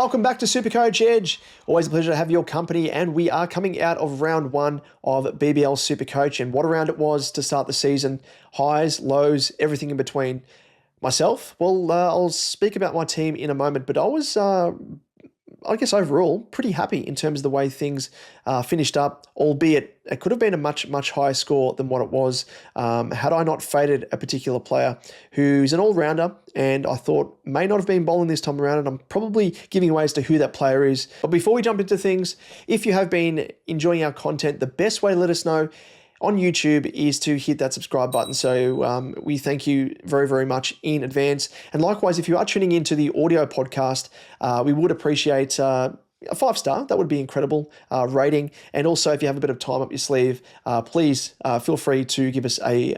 Welcome back to SuperCoach Edge. Always a pleasure to have your company, and we are coming out of round one of BBL SuperCoach, and what a round it was to start the season. Highs, lows, everything in between. Myself, well, I'll speak about my team in a moment, but I was, I guess overall, pretty happy in terms of the way things finished up, albeit it could have been a much, much higher score than what it was had I not faded a particular player who's an all-rounder and I thought may not have been bowling this time around, and I'm probably giving away as to who that player is. But before we jump into things, if you have been enjoying our content, the best way to let us know on YouTube is to hit that subscribe button. So we thank you very, very much in advance. And likewise, if you are tuning into the audio podcast, we would appreciate a 5-star. That would be incredible rating. And also, if you have a bit of time up your sleeve, please feel free to give us a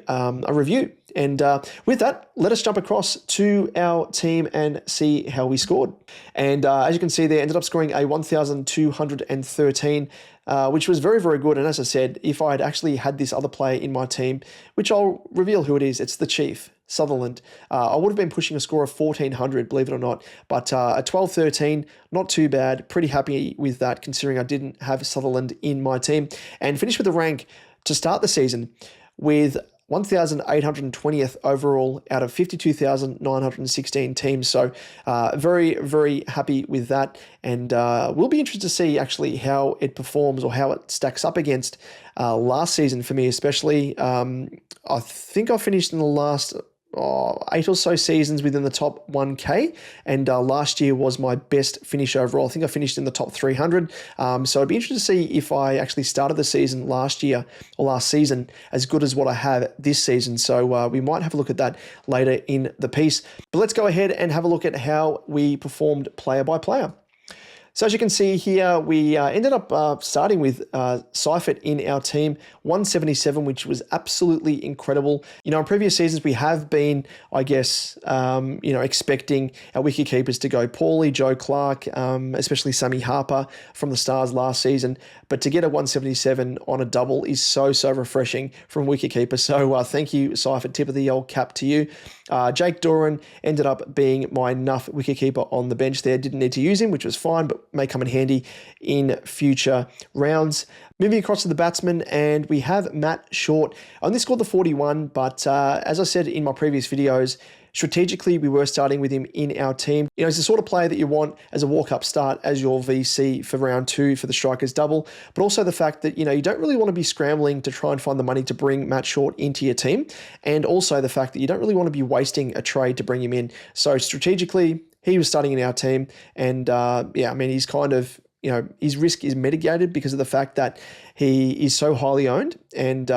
review. And with that, let us jump across to our team and see how we scored. And as you can see there, ended up scoring a 1,213, which was very, very good. And as I said, if I had actually had this other player in my team, which I'll reveal who it is, it's the Chief, Sutherland, I would have been pushing a score of 1,400, believe it or not. But a 12-13, not too bad. Pretty happy with that, considering I didn't have Sutherland in my team. And finished with a rank to start the season with 1,820th overall out of 52,916 teams. So very, very happy with that. And we'll be interested to see actually how it performs or how it stacks up against last season for me, especially. I think I finished in the last 8 or so seasons within the top 1K, and last year was my best finish overall. I think I finished in the top 300. So I'd be interested to see if I actually started the season last year or last season as good as what I have this season. So we might have a look at that later in the piece. But let's go ahead and have a look at how we performed player by player. So as you can see here, we ended up starting with Seifert in our team, 177, which was absolutely incredible. You know, in previous seasons, we have been, I guess, expecting our wicketkeepers to go poorly. Joe Clark, especially Sammy Harper from the Stars last season. But to get a 177 on a double is so, so refreshing from wicketkeeper. So thank you, Seifert. Tip of the old cap to you. Jake Doran ended up being my enough wicketkeeper on the bench there. Didn't need to use him, which was fine, but may come in handy in future rounds. Moving across to the batsmen, and we have Matt Short. I only scored the 41, but as I said in my previous videos, strategically, we were starting with him in our team. You know, he's the sort of player that you want as a walk-up start as your VC for round 2 for the strikers double, but also the fact that, you know, you don't really want to be scrambling to try and find the money to bring Matt Short into your team, and also the fact that you don't really want to be wasting a trade to bring him in. So strategically, he was starting in our team, and yeah, I mean, he's kind of, you know, his risk is mitigated because of the fact that he is so highly owned, and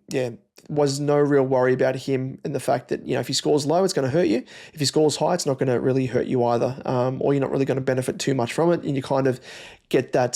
yeah, was no real worry about him and the fact that, you know, if he scores low, it's going to hurt you. If he scores high, it's not going to really hurt you either, or you're not really going to benefit too much from it, and you kind of get that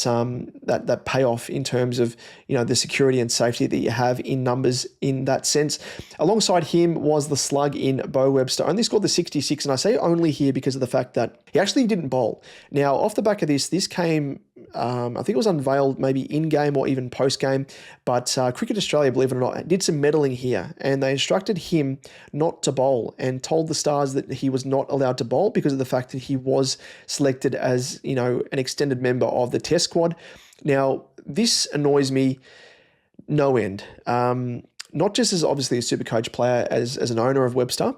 that payoff in terms of, you know, the security and safety that you have in numbers in that sense. Alongside him was the slug in Bo Webster. Only scored the 66, and I say only here because of the fact that he actually didn't bowl. Now, off the back of this came, I think it was unveiled maybe in-game or even post-game, but Cricket Australia, believe it or not, did some meddling here, and they instructed him not to bowl and told the Stars that he was not allowed to bowl because of the fact that he was selected as, you know, an extended member of the Test squad. Now, this annoys me no end. Not just as obviously a SuperCoach player, as an owner of Webster,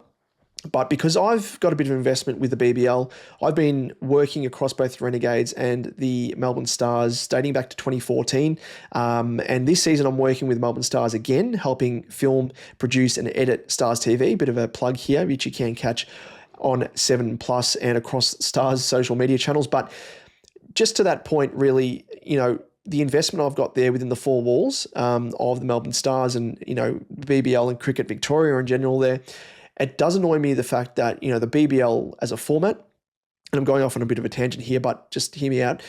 but because I've got a bit of investment with the BBL, I've been working across both the Renegades and the Melbourne Stars dating back to 2014. And this season I'm working with Melbourne Stars again, helping film, produce and edit Stars TV. Bit of a plug here, which you can catch on 7+ and across Stars social media channels. But just to that point, really, you know, the investment I've got there within the four walls of the Melbourne Stars and, you know, BBL and Cricket Victoria in general there, it does annoy me the fact that, you know, the BBL as a format, and I'm going off on a bit of a tangent here, but just hear me out.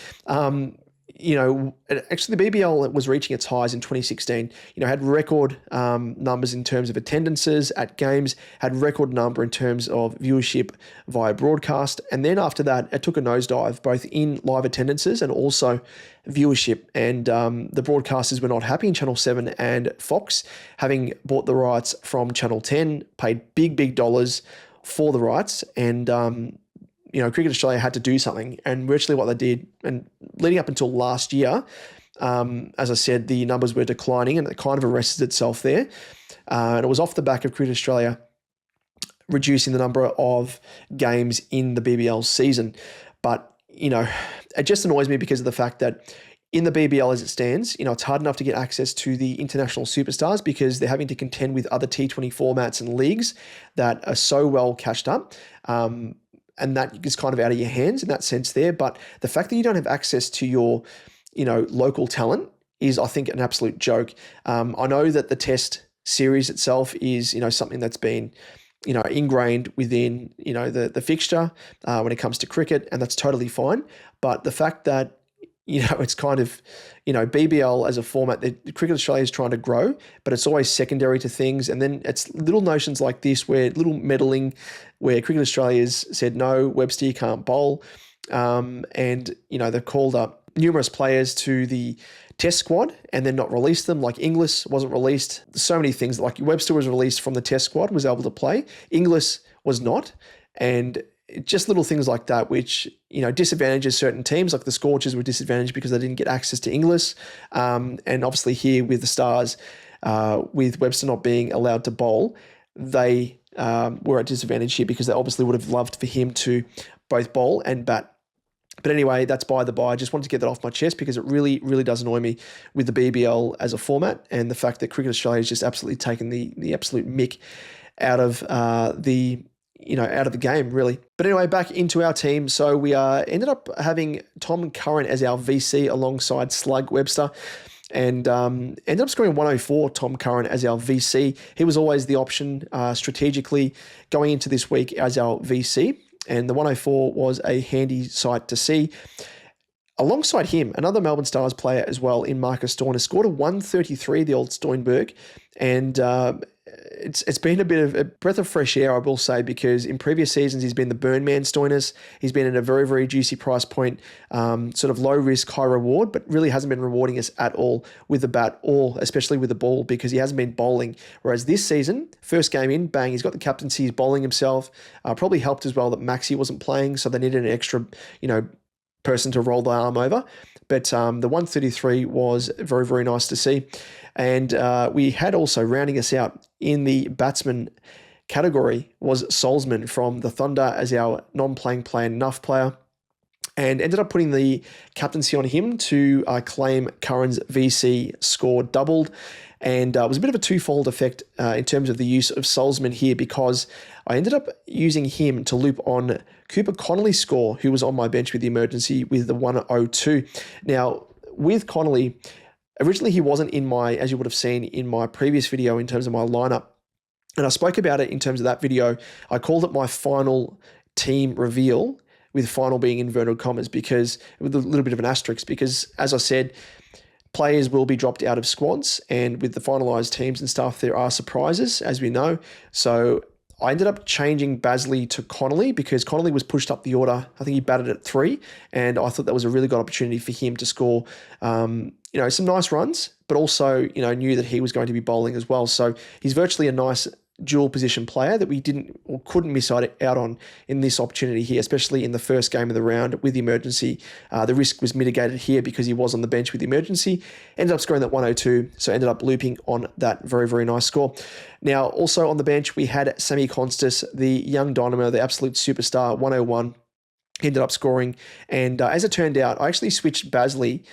You know, actually the BBL was reaching its highs in 2016, you know, had record numbers in terms of attendances at games, had record number in terms of viewership via broadcast. And then after that, it took a nosedive, both in live attendances and also viewership. And the broadcasters were not happy in Channel 7 and Fox, having bought the rights from Channel 10, paid big, big dollars for the rights. And Cricket Australia had to do something, and virtually what they did, and leading up until last year, as I said, the numbers were declining, and it kind of arrested itself there. And it was off the back of Cricket Australia reducing the number of games in the BBL season. But, it just annoys me because of the fact that in the BBL as it stands, it's hard enough to get access to the international superstars because they're having to contend with other T20 formats and leagues that are so well cashed up. And that is kind of out of your hands in that sense there. But the fact that you don't have access to your, local talent is, I think, an absolute joke. I know that the test series itself is, something that's been, ingrained within, the fixture when it comes to cricket, and that's totally fine. But the fact that, it's kind of, BBL as a format that Cricket Australia is trying to grow, but it's always secondary to things. And then it's little notions like this where little meddling where Cricket Australia's said, no, Webster, you can't bowl. And, they've called up numerous players to the test squad and then not released them. Like Inglis wasn't released. So many things. Like Webster was released from the test squad, was able to play. Inglis was not. And just little things like that, which, disadvantages certain teams. Like the Scorchers were disadvantaged because they didn't get access to Inglis. And obviously here with the Stars, with Webster not being allowed to bowl, they were at disadvantage here because they obviously would have loved for him to both bowl and bat. But anyway, that's by the by. I just wanted to get that off my chest because it really, really does annoy me with the BBL as a format and the fact that Cricket Australia has just absolutely taken the absolute mick out of out of the game, really. But anyway, back into our team. So we ended up having Tom Curran as our VC alongside Slug Webster, and ended up scoring 104, Tom Curran, as our VC. He was always the option strategically going into this week as our VC, and the 104 was a handy sight to see. Alongside him, another Melbourne Stars player as well in Marcus Stoinis scored a 133, the old Stoinberg, and it's been a bit of a breath of fresh air, I will say, because in previous seasons he's been the burn man Stoinis. He's been at a very, very juicy price point, sort of low risk, high reward, but really hasn't been rewarding us at all with the bat or especially with the ball because he hasn't been bowling. Whereas this season, first game in, bang, he's got the captaincy, he's bowling himself. Probably helped as well that Maxi wasn't playing, so they needed an extra, person to roll the arm over. But the 133 was very, very nice to see. And we had also, rounding us out in the batsman category, was Solzman from the Thunder as our non-playing player, Nuff player, and ended up putting the captaincy on him to claim Curran's VC score doubled. And it was a bit of a twofold effect in terms of the use of Solzman here because I ended up using him to loop on Cooper Connolly's score, who was on my bench with the emergency with the 102. Now, with Connolly, originally he wasn't in my, as you would have seen in my previous video in terms of my lineup. And I spoke about it in terms of that video. I called it my final team reveal, with final being inverted commas, because with a little bit of an asterisk, because as I said, players will be dropped out of squads, and with the finalised teams and stuff, there are surprises, as we know. So I ended up changing Bazley to Connolly because Connolly was pushed up the order. I think he batted at 3, and I thought that was a really good opportunity for him to score, some nice runs, but also, knew that he was going to be bowling as well. So he's virtually a nice dual position player that we didn't or couldn't miss out on in this opportunity here, especially in the first game of the round with the emergency. The risk was mitigated here because he was on the bench with the emergency, ended up scoring that 102, so ended up looping on that very, very nice score. Now, also on the bench, we had Sammy Constas, the young dynamo, the absolute superstar, 101. Ended up scoring, and as it turned out, I actually switched Bazley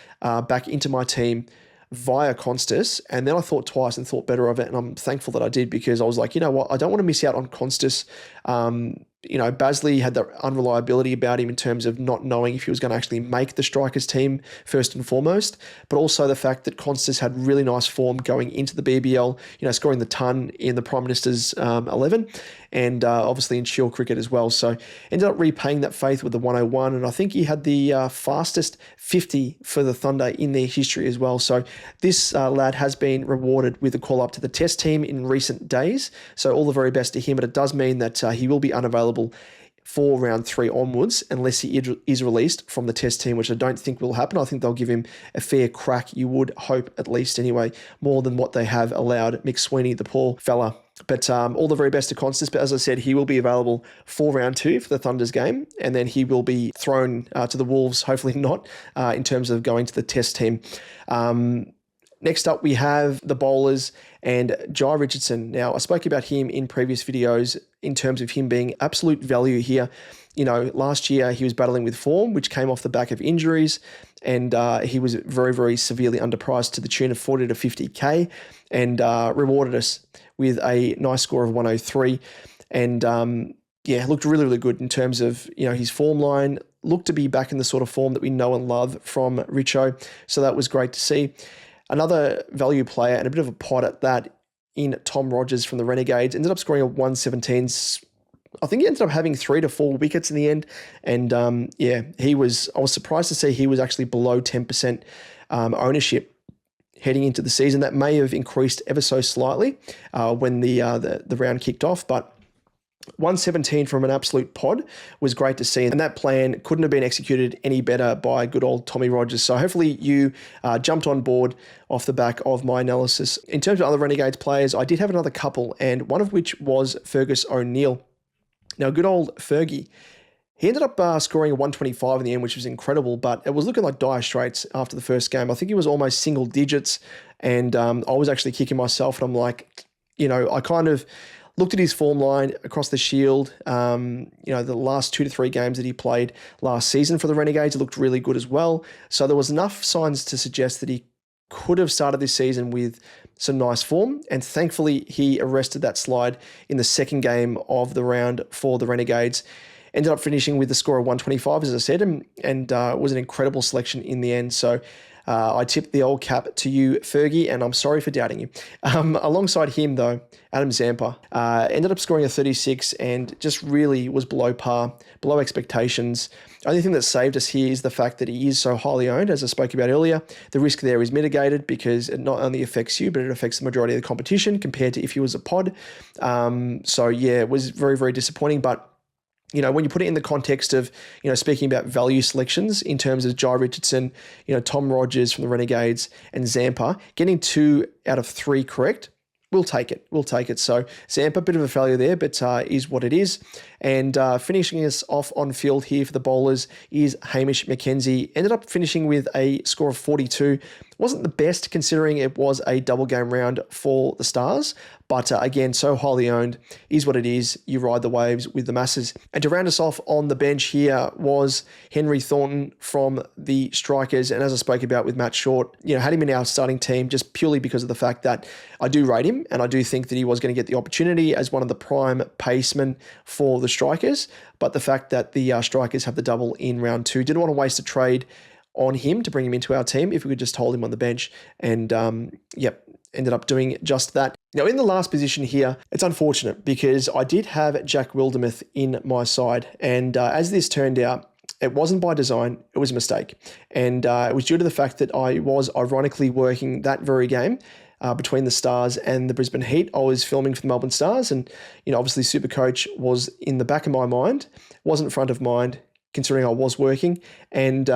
back into my team via Constas, and then I thought twice and thought better of it, and I'm thankful that I did because I was like, you know what, I don't want to miss out on Constas. Bazley had the unreliability about him in terms of not knowing if he was going to actually make the strikers team first and foremost, but also the fact that Constas had really nice form going into the BBL, scoring the ton in the Prime Minister's 11, and obviously in Shield cricket as well. So ended up repaying that faith with the 101, and I think he had the fastest 50 for the Thunder in their history as well. So this lad has been rewarded with a call up to the test team in recent days. So all the very best to him, but it does mean that he will be unavailable for round 3 onwards, unless he is released from the test team, which I don't think will happen. I think they'll give him a fair crack, you would hope, at least anyway, more than what they have allowed Mick Sweeney, the poor fella. But all the very best to Constance. But as I said, he will be available for round 2 for the Thunder's game, and then he will be thrown to the Wolves, hopefully not, in terms of going to the test team. Next up, we have the bowlers and Jai Richardson. Now, I spoke about him in previous videos in terms of him being absolute value here. Last year he was battling with form, which came off the back of injuries, and he was very, very severely underpriced to the tune of 40 to 50K, and rewarded us with a nice score of 103. And looked really, really good in terms of, his form line. Looked to be back in the sort of form that we know and love from Richo. So that was great to see. Another value player, and a bit of a pot at that, in Tom Rogers from the Renegades, ended up scoring a 117. I think he ended up having 3 to 4 wickets in the end. And I was surprised to see he was actually below 10% ownership heading into the season. That may have increased ever so slightly when the round kicked off, but 117 from an absolute pod was great to see, and that plan couldn't have been executed any better by good old Tommy Rogers. So hopefully you jumped on board off the back of my analysis. In terms of other Renegades players, I did have another couple, and one of which was Fergus O'Neill. Now, good old Fergie, he ended up scoring a 125 in the end, which was incredible, but it was looking like dire straits after the first game. I think he was almost single digits, and I was actually kicking myself, and I'm like, I kind of looked at his form line across the Shield, the last 2 to 3 games that he played last season for the Renegades, it looked really good as well. So there was enough signs to suggest that he could have started this season with some nice form, and thankfully he arrested that slide in the second game of the round for the Renegades. Ended up finishing with the score of 125, as I said, and was an incredible selection in the end. So I tipped the old cap to you, Fergie, and I'm sorry for doubting you. Alongside him, though, Adam Zampa ended up scoring a 36 and just really was below par, below expectations. The only thing that saved us here is the fact that he is so highly owned, as I spoke about earlier. The risk there is mitigated because it not only affects you, but it affects the majority of the competition compared to if he was a pod. It was very, very disappointing, but when you put it in the context of, speaking about value selections in terms of Jai Richardson, Tom Rogers from the Renegades and Zampa, getting 2 out of 3 correct, we'll take it. So Zampa, a bit of a failure there, but is what it is. And finishing us off on field here for the bowlers is Hamish McKenzie. Ended up finishing with a score of 42. Wasn't the best considering it was a double game round for the Stars, but again, so highly owned is what it is. You ride the waves with the masses. And to round us off on the bench here was Henry Thornton from the Strikers. And as I spoke about with Matt Short, had him in our starting team just purely because of the fact that I do rate him, and I do think that he was going to get the opportunity as one of the prime pacemen for the Strikers. But the fact that the Strikers have the double in round 2, didn't want to waste a trade on him to bring him into our team if we could just hold him on the bench, and ended up doing just that. Now, in the last position here, it's unfortunate because I did have Jack Wildermuth in my side, and as this turned out, it wasn't by design, it was a mistake, and it was due to the fact that I was ironically working that very game between the Stars and the Brisbane Heat. I was filming for the Melbourne Stars, and obviously SuperCoach was in the back of my mind, wasn't front of mind, considering I was working. And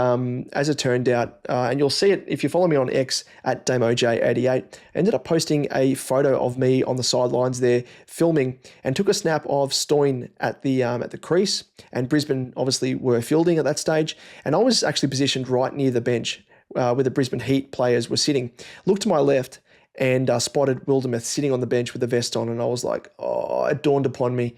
as it turned out, and you'll see it if you follow me on X at DamoJ88, ended up posting a photo of me on the sidelines there filming, and took a snap of Stoyne at the crease, and Brisbane obviously were fielding at that stage, and I was actually positioned right near the bench where the Brisbane Heat players were sitting. Looked to my left and spotted Wildermuth sitting on the bench with the vest on, and I was like, it dawned upon me,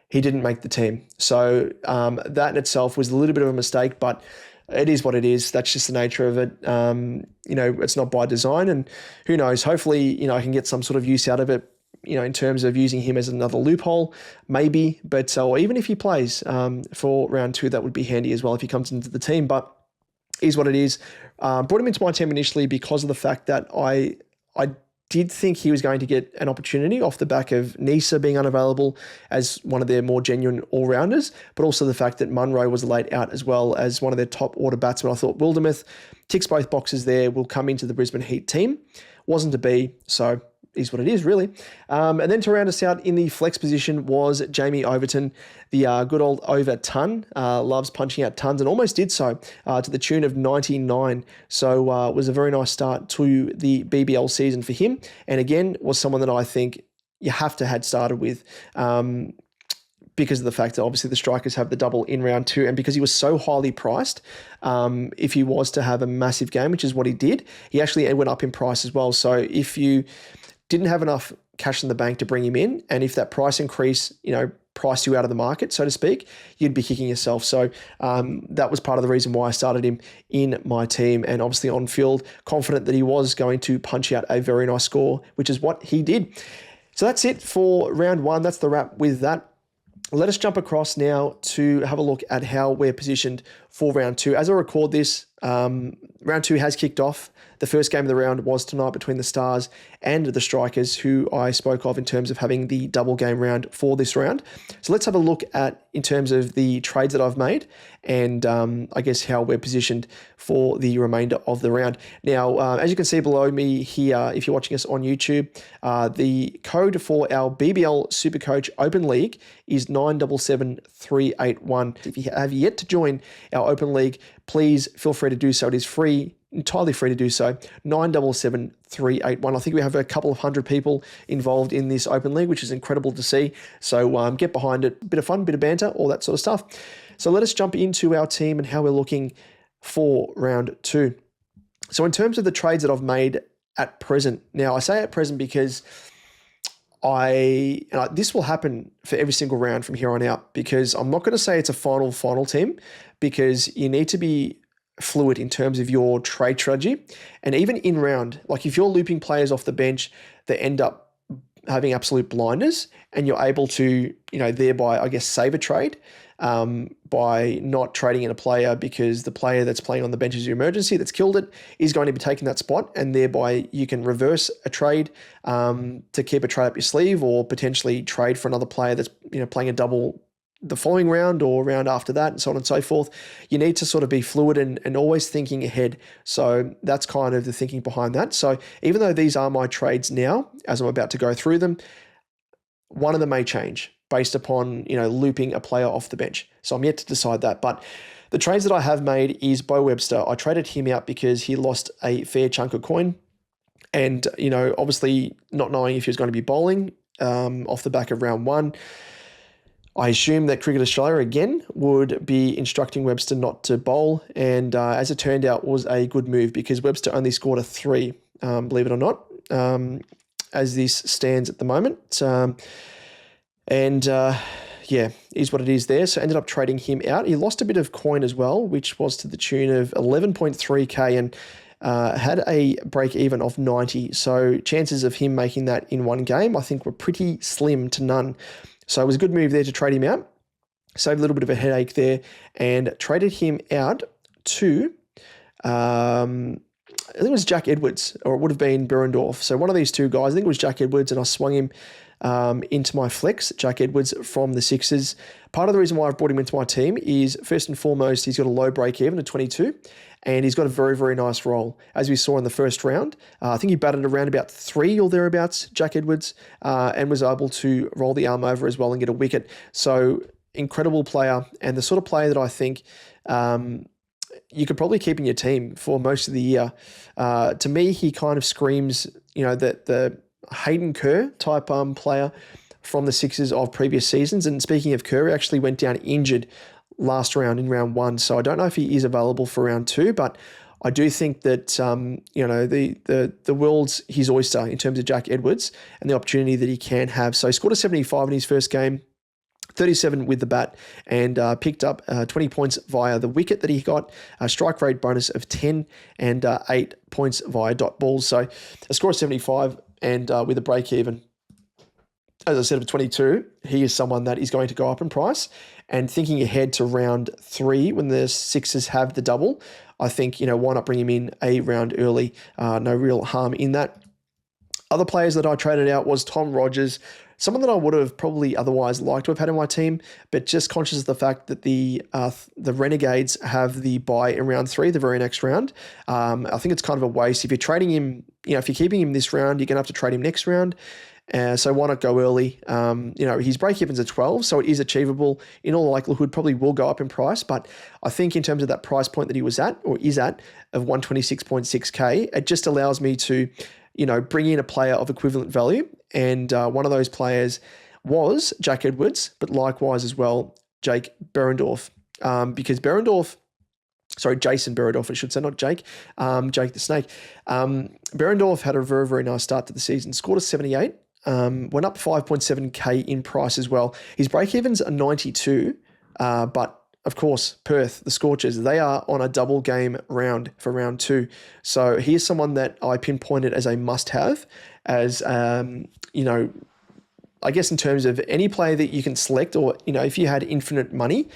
he didn't make the team. So that in itself was a little bit of a mistake, but it is what it is. That's just the nature of it. It's not by design, and who knows, hopefully, I can get some sort of use out of it, in terms of using him as another loophole, maybe, but or even if he plays for round 2, that would be handy as well if he comes into the team, but is what it is. Brought him into my team initially because of the fact that I did think he was going to get an opportunity off the back of Nisa being unavailable as one of their more genuine all-rounders, but also the fact that Munro was laid out as well as one of their top order batsmen. I thought Wildermuth ticks both boxes there, will come into the Brisbane Heat team. Wasn't to be, so is what it is, really. And then to round us out in the flex position was Jamie Overton, the good old Overton. Loves punching out tons and almost did so to the tune of 99. So it was a very nice start to the BBL season for him. And again, was someone that I think you have to had started with. Because of the fact that obviously the strikers have the double in round 2, and because he was so highly priced, if he was to have a massive game, which is what he did, he actually went up in price as well. So if you didn't have enough cash in the bank to bring him in, and if that price increase, priced you out of the market, so to speak, you'd be kicking yourself. So that was part of the reason why I started him in my team, and obviously on field, confident that he was going to punch out a very nice score, which is what he did. So that's it for round 1. That's the wrap with that. Let us jump across now to have a look at how we're positioned for round 2. As I record this, round 2 has kicked off. The first game of the round was tonight between the Stars and the Strikers, who I spoke of in terms of having the double game round for this round. So let's have a look at, in terms of the trades that I've made, and I guess how we're positioned for the remainder of the round. Now, as you can see below me here, if you're watching us on YouTube, the code for our BBL SuperCoach Open League is 977381. If you have yet to join our Open League, please feel free to do so. It is free, entirely free to do so. 977381. I think we have a couple of hundred people involved in this Open League, which is incredible to see. So get behind it. Bit of fun, bit of banter, all that sort of stuff. So let us jump into our team and how we're looking for round 2. So in terms of the trades that I've made at present, now I say at present because this will happen for every single round from here on out, because I'm not going to say it's a final team, because you need to be fluid in terms of your trade strategy. And even in round, like if you're looping players off the bench that end up having absolute blinders, and you're able to, thereby, I guess, save a trade by not trading in a player, because the player that's playing on the bench is your emergency that's killed it is going to be taking that spot, and thereby you can reverse a trade to keep a trade up your sleeve, or potentially trade for another player that's playing a double the following round or round after that, and so on and so forth. You need to sort of be fluid and always thinking ahead. So that's kind of the thinking behind that. So even though these are my trades now, as I'm about to go through them, one of them may change based upon, looping a player off the bench. So I'm yet to decide that. But the trades that I have made is Bo Webster. I traded him out because he lost a fair chunk of coin. And, obviously not knowing if he was going to be bowling off the back of round 1, I assume that Cricket Australia again would be instructing Webster not to bowl. And as it turned out, was a good move, because Webster only scored a 3, believe it or not, as this stands at the moment. Is what it is there. So ended up trading him out. He lost a bit of coin as well, which was to the tune of 11.3k, and had a break even of 90. So chances of him making that in one game, I think, were pretty slim to none. So it was a good move there to trade him out. Saved a little bit of a headache there, and traded him out to, I think it was Jack Edwards, or it would have been Berendorf. So one of these two guys, I think it was Jack Edwards, and I swung him into my flex, Jack Edwards from the Sixers. Part of the reason why I've brought him into my team is, first and foremost, he's got a low break even at 22, and he's got a very, very nice roll. As we saw in the first round, I think he batted around about 3 or thereabouts, Jack Edwards, and was able to roll the arm over as well and get a wicket. So incredible player, and the sort of player that I think you could probably keep in your team for most of the year. To me, he kind of screams, that the Hayden Kerr type player from the Sixers of previous seasons. And speaking of Kerr, he actually went down injured last round in round 1. So I don't know if he is available for round 2, but I do think that, the world's his oyster in terms of Jack Edwards and the opportunity that he can have. So he scored a 75 in his first game, 37 with the bat, and picked up 20 points via the wicket that he got, a strike rate bonus of 10, and 8 points via dot balls. So a score of 75 and with a break even, as I said, of 22, he is someone that is going to go up in price. And thinking ahead to round 3, when the Sixers have the double, I think, why not bring him in a round early? No real harm in that. Other players that I traded out was Tom Rogers, someone that I would have probably otherwise liked to have had in my team, but just conscious of the fact that the Renegades have the bye in round 3, the very next round. I think it's kind of a waste. If you're trading him, if you're keeping him this round, you're going to have to trade him next round. So why not go early? His break-even's at 12, so it is achievable. In all likelihood, probably will go up in price, but I think in terms of that price point that he was at, or is at, of 126.6k, it just allows me to, bring in a player of equivalent value. And one of those players was Jack Edwards, but likewise as well, Jake Berendorf. Because Jason Berendorf, I should say, not Jake, Jake the Snake. Berendorf had a very, very nice start to the season, scored a 78, went up 5.7k in price as well. His break-evens are 92, but of course, Perth, the Scorchers, they are on a double game round for round 2. So here's someone that I pinpointed as a must-have, as, I guess in terms of any player that you can select, or, if you had infinite money,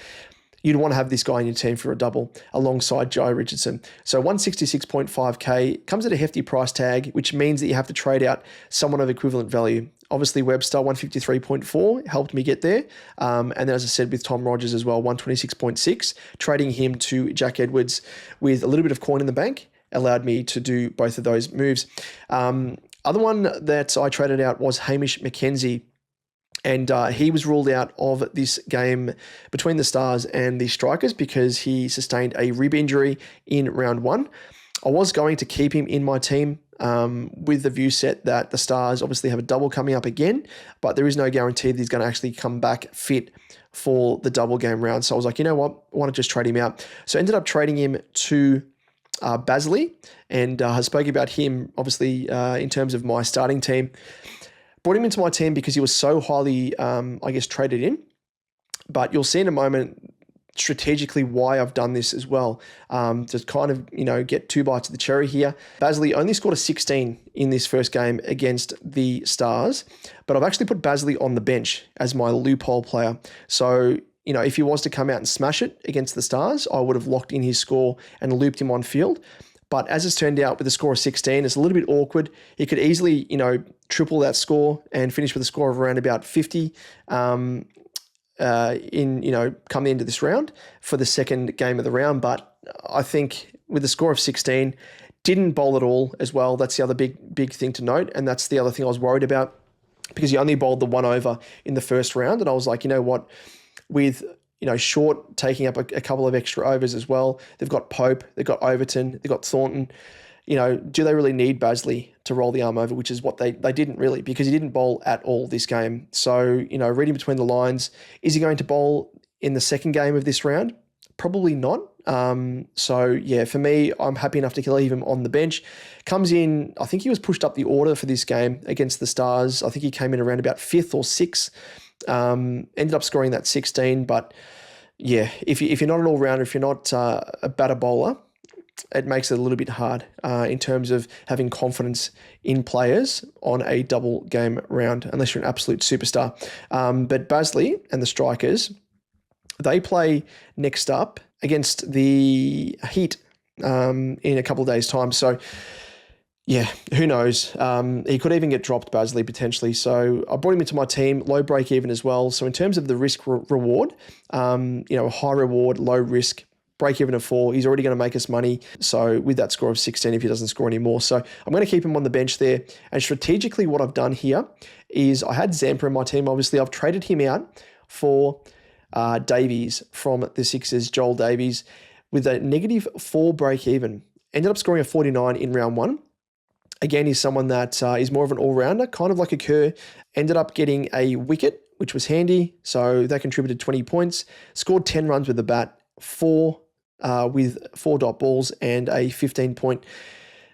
you'd want to have this guy in your team for a double alongside Joe Richardson. So 166.5k comes at a hefty price tag, which means that you have to trade out someone of equivalent value. Obviously, Webster, 153.4 helped me get there. And then, as I said, with Tom Rogers as well, 126.6, trading him to Jack Edwards with a little bit of coin in the bank allowed me to do both of those moves. Other one that I traded out was Hamish McKenzie. And he was ruled out of this game between the Stars and the Strikers because he sustained a rib injury in round 1. I was going to keep him in my team with the view set that the Stars obviously have a double coming up again, but there is no guarantee that he's going to actually come back fit for the double game round. So I was like, you know what, I want to just trade him out. So I ended up trading him to Basley, and I spoke about him obviously in terms of my starting team. Brought him into my team because he was so highly, traded in. But you'll see in a moment strategically why I've done this as well. To kind of, get 2 bites of the cherry here. Basley only scored a 16 in this first game against the Stars, but I've actually put Basley on the bench as my loophole player. So, if he was to come out and smash it against the Stars, I would have locked in his score and looped him on field. But as it's turned out with a score of 16, it's a little bit awkward. He could easily, triple that score and finish with a score of around about 50 come the end of this round for the second game of the round. But I think with a score of 16, didn't bowl at all as well. That's the other big thing to note. And that's the other thing I was worried about because he only bowled the 1 over in the first round. And I was like, you know what, with Short taking up a couple of extra overs as well. They've got Pope, they've got Overton, they've got Thornton. Do they really need Basley to roll the arm over, which is what they didn't really, because he didn't bowl at all this game. So, reading between the lines, is he going to bowl in the second game of this round? Probably not. For me, I'm happy enough to leave him on the bench. Comes in, I think he was pushed up the order for this game against the Stars. I think he came in around about 5th or 6th. Ended up scoring that 16, but yeah, if you're not an all-rounder, if you're not a batter bowler, it makes it a little bit hard in terms of having confidence in players on a double game round, unless you're an absolute superstar. But Basley and the Strikers, they play next up against the Heat in a couple of days' time. So yeah, who knows? He could even get dropped, Basley, potentially. So I brought him into my team, low break even as well. So in terms of the risk reward, high reward, low risk, break even of 4. He's already going to make us money. So with that score of 16, if he doesn't score anymore. So I'm going to keep him on the bench there. And strategically, what I've done here is I had Zampa in my team. Obviously, I've traded him out for Davies from the Sixers, Joel Davies, with a -4 break even. Ended up scoring a 49 in round 1. Again, he's someone that is more of an all-rounder, kind of like a Kerr. Ended up getting a wicket, which was handy. So that contributed 20 points. Scored 10 runs with the bat, 4 with 4 dot balls, and a 15-point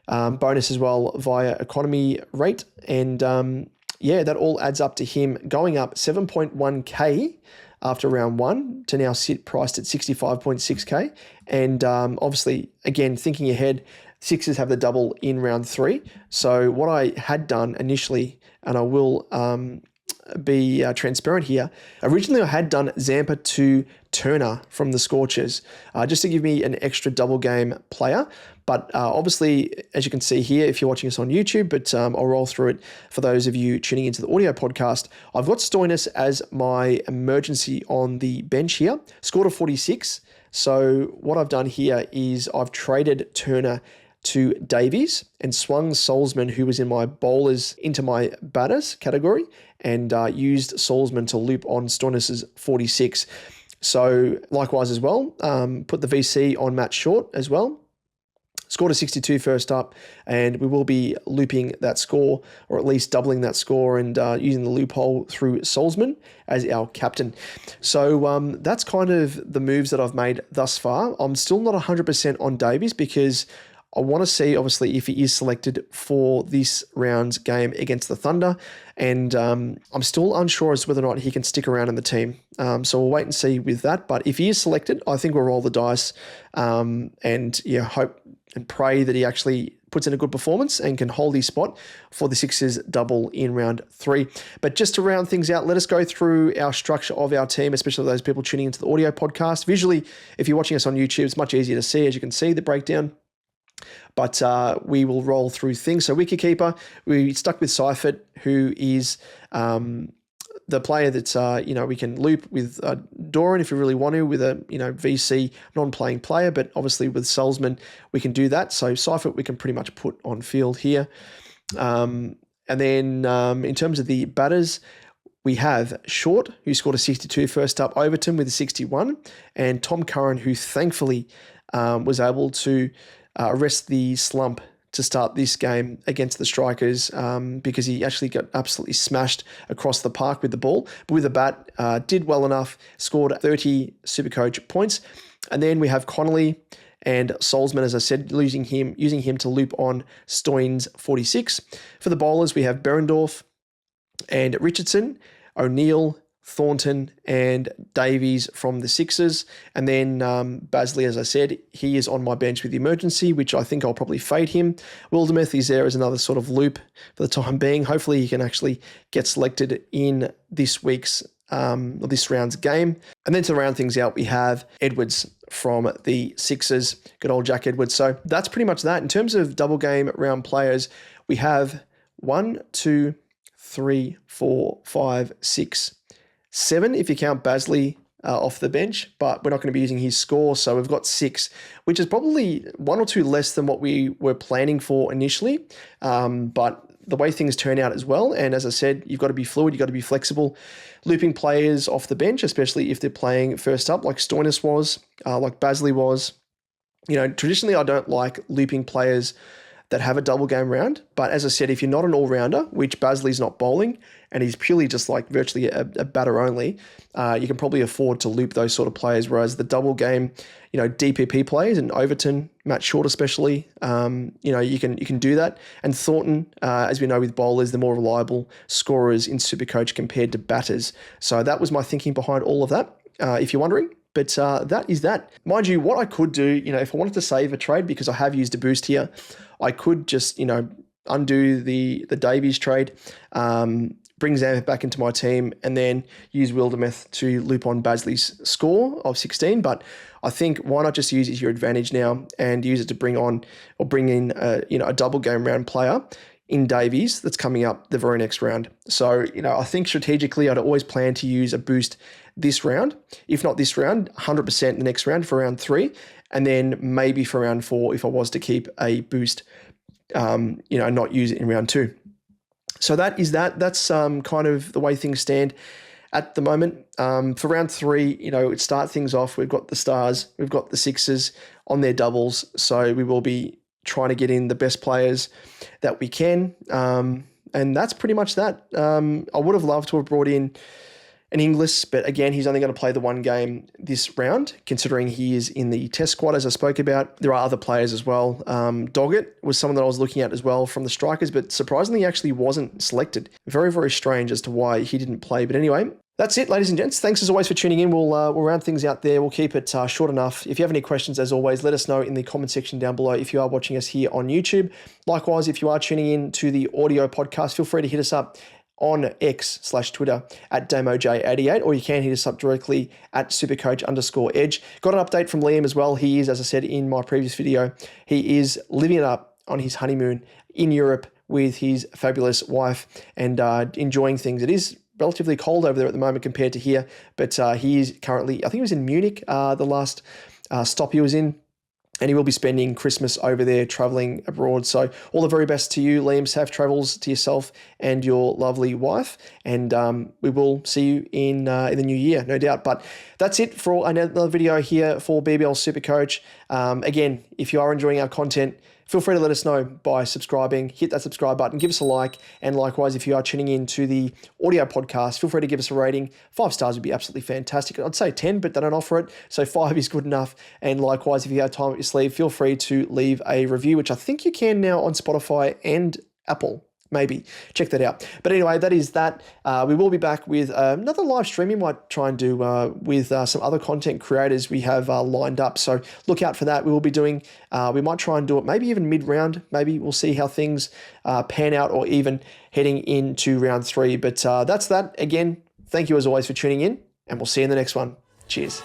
bonus as well via economy rate. And that all adds up to him going up 7.1k after round 1 to now sit priced at 65.6k. And obviously, again, thinking ahead, Sixers have the double in round 3. So what I had done initially, and I will be transparent here. Originally, I had done Zampa to Turner from the Scorchers, just to give me an extra double game player. But obviously, as you can see here, if you're watching us on YouTube, but I'll roll through it for those of you tuning into the audio podcast. I've got Stoinis as my emergency on the bench here. Scored a 46. So what I've done here is I've traded Turner to Davies and swung Salzman, who was in my bowlers, into my batters category, and used Salzman to loop on Stoinis' 46. So likewise as well, put the VC on Matt Short as well. Scored a 62 first up, and we will be looping that score, or at least doubling that score, and using the loophole through Salzman as our captain. So that's kind of the moves that I've made thus far. I'm still not 100% on Davies because I want to see, obviously, if he is selected for this round's game against the Thunder, and I'm still unsure as to whether or not he can stick around in the team. So we'll wait and see with that. But if he is selected, I think we'll roll the dice and hope and pray that he actually puts in a good performance and can hold his spot for the Sixers double in round 3. But just to round things out, let us go through our structure of our team, especially those people tuning into the audio podcast. Visually, if you're watching us on YouTube, it's much easier to see. As you can see, the breakdown. But we will roll through things. So wicketkeeper, we stuck with Seifert, who is the player that we can loop with Doran if we really want to, with a VC non-playing player. But obviously with Salzman, we can do that. So Seifert we can pretty much put on field here. And then in terms of the batters, we have Short, who scored a 62 first up, Overton with a 61, and Tom Curran, who thankfully was able to arrest the slump to start this game against the Strikers because he actually got absolutely smashed across the park with the ball. But with the bat, did well enough, scored 30 SuperCoach points. And then we have Connolly and Salzman, as I said, using him to loop on Stoinis 46. For the bowlers, we have Berendorf and Richardson, O'Neill, Thornton and Davies from the Sixers. And then Bazley, as I said, he is on my bench with the emergency, which I think I'll probably fade him. Wildermuth is there as another sort of loop for the time being. Hopefully he can actually get selected in this week's or this round's game. And then to round things out, we have Edwards from the Sixers, good old Jack Edwards. So that's pretty much that. In terms of double game round players, we have 1, 2, 3, 4, 5, 6, 7 if you count Bazley off the bench, but we're not going to be using his score. So we've got 6, which is probably 1 or 2 less than what we were planning for initially. But the way things turn out as well. And as I said, you've got to be fluid. You've got to be flexible. Looping players off the bench, especially if they're playing first up like Stoinis was, like Bazley was. Traditionally I don't like looping players that have a double game round. But as I said, if you're not an all-rounder, which Bazley's not bowling, and he's purely just like virtually a batter only, you can probably afford to loop those sort of players. Whereas the double game, DPP players and Overton, Matt Short especially, you can do that. And Thornton, as we know with bowlers, the more reliable scorers in SuperCoach compared to batters. So that was my thinking behind all of that, if you're wondering. But that is that. Mind you, what I could do, if I wanted to save a trade, because I have used a boost here, I could just, undo the Davies trade, bring Zampa back into my team, and then use Wildermuth to loop on Bazley's score of 16. But I think why not just use it to your advantage now and use it to bring in a double game round player in Davies that's coming up the very next round. So, I think strategically I'd always plan to use a boost this round, if not this round, 100% the next round for round 3, and then maybe for round 4 if I was to keep a boost, not use it in round 2. So that's kind of the way things stand at the moment. For round 3, it start things off. We've got the Stars, we've got the Sixers on their doubles, so we will be trying to get in the best players that we can. And that's pretty much that. I would have loved to have brought in an Inglis, but again, he's only going to play the one game this round, considering he is in the test squad, as I spoke about. There are other players as well. Doggett was someone that I was looking at as well from the Strikers, but surprisingly, he actually wasn't selected. Very, very strange as to why he didn't play. But anyway, that's it, ladies and gents. Thanks as always for tuning in. We'll round things out there. We'll keep it short enough. If you have any questions, as always, let us know in the comment section down below if you are watching us here on YouTube. Likewise, if you are tuning in to the audio podcast, feel free to hit us up on X/Twitter at DamoJ88, or you can hit us up directly at supercoach_edge. Got an update from Liam as well. He is, as I said in my previous video, he is living it up on his honeymoon in Europe with his fabulous wife and enjoying things. It is relatively cold over there at the moment compared to here, but he is currently, I think he was in Munich, the last stop he was in, and he will be spending Christmas over there traveling abroad. So all the very best to you, Liam. Safe travels to yourself and your lovely wife. And we will see you in the new year, no doubt. But that's it for another video here for BBL SuperCoach. Again, if you are enjoying our content, feel free to let us know by subscribing. Hit that subscribe button, give us a like, and likewise, if you are tuning in to the audio podcast, feel free to give us a rating. 5 stars would be absolutely fantastic. I'd say 10, but they don't offer it, so 5 is good enough. And likewise, if you have time up your sleeve, feel free to leave a review, which I think you can now on Spotify and Apple. Maybe check that out. But anyway, that is that. We will be back with another live stream. We might try and do with some other content creators we have lined up. So look out for that. We will be doing, we might try and do it maybe even mid-round. Maybe we'll see how things pan out, or even heading into round 3. But that's that. Again, thank you as always for tuning in, and we'll see you in the next one. Cheers.